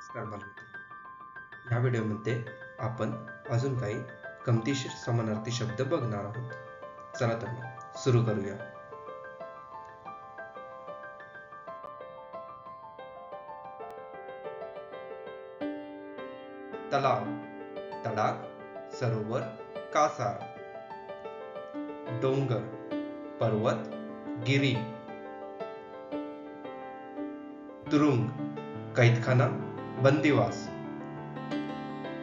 नमस्कार बालमित्र. या व्हिडिओमध्ये आपण अजून काही गमतीशीर समानार्थी शब्द बघणार आहोत. चला तर मग सुरू करूया. तलाव, तडाख, सरोवर, कासार. डोंगर, पर्वत, गिरी. तुरुंग, कैदखाना, बंदिवास.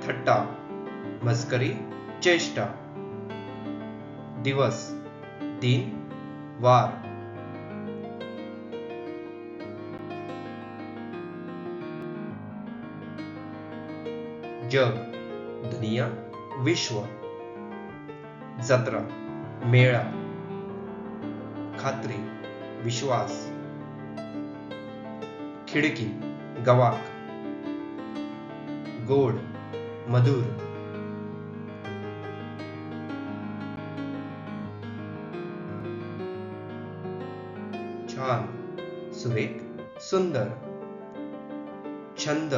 थट्टा, मस्करी, चेष्टा. दिवस, दिन, वार. जग, दुनिया, विश्व. जत्रा, मेळा. खात्री, विश्वास. खिडकी, गवाक. गोड, मधुर. छान, सुरेख, सुंदर. छंद,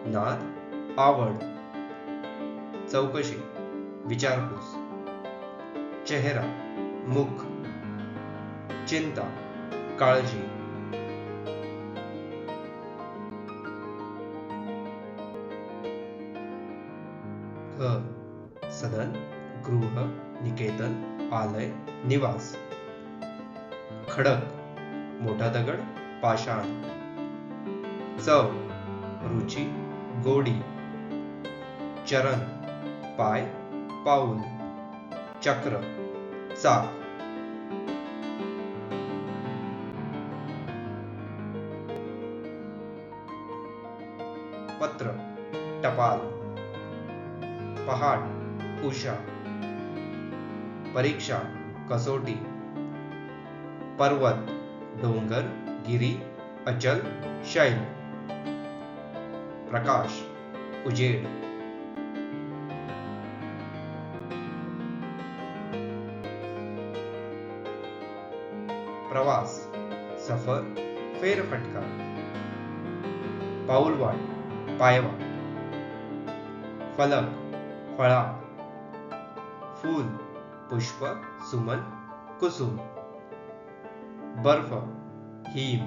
नाद, आवड. चौकशी, विचारपूस. चेहरा, मुख. चिंता, काळजी. घर, सदन, गृह, निकेतन, आलय, निवास. खडक, मोठा दगड, पाषाण. चव, रुची, गोडी. चरण, पाय, पाऊल. चक्र, चाक. पत्र, टपाल. पहाट, उषा. परीक्षा, कसोटी. पर्वत, डोंगर, गिरी, अचल, शैल. प्रकाश, उजेड. प्रवास, सफर, फेरफटका. पाऊलवाट, पायवाट. फलक, फळा. फूल, पुष्प, सुमन, कुसुम. बर्फ, हिम.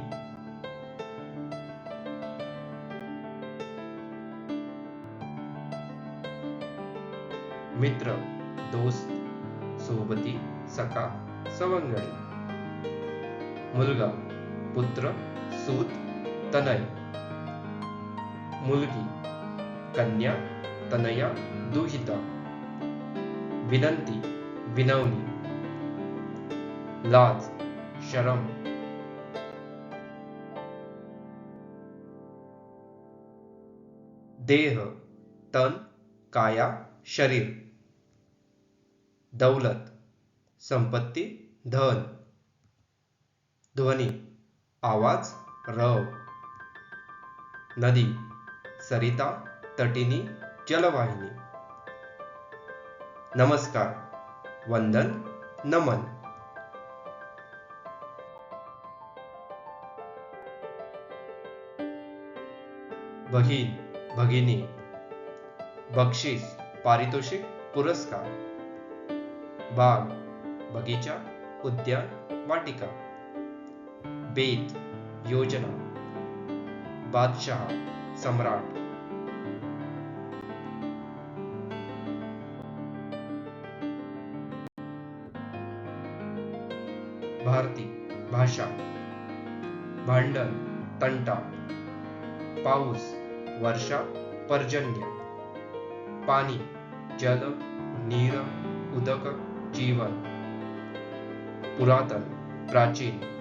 मित्र, दोस्त, सोबती, सखा, सवंगडी. मुलगा, पुत्र, सूत, तनय. मुलगी, कन्या, तनया, दुहिता. विनंती, विनवणी. लाज, शरम. देह, तन, काया, शरीर. दौलत, संपत्ती, धन. ध्वनी, आवाज, रव. नदी, सरिता, तटिनी, जलवाहिनी. नमस्कार, वंदन, नमन. बहीण, भगिनी. बक्षीस, पारितोषिक, पुरस्कार. बाग, बगीचा, उद्यान, वाटिका. बेत, योजना. बादशाह, सम्राट. भारती, भाषा. भांडण, तंटा. पाऊस, वर्षा, पर्जन्य. पाणी, जल, नीर, उदक, जीवन. पुरातन, प्राचीन.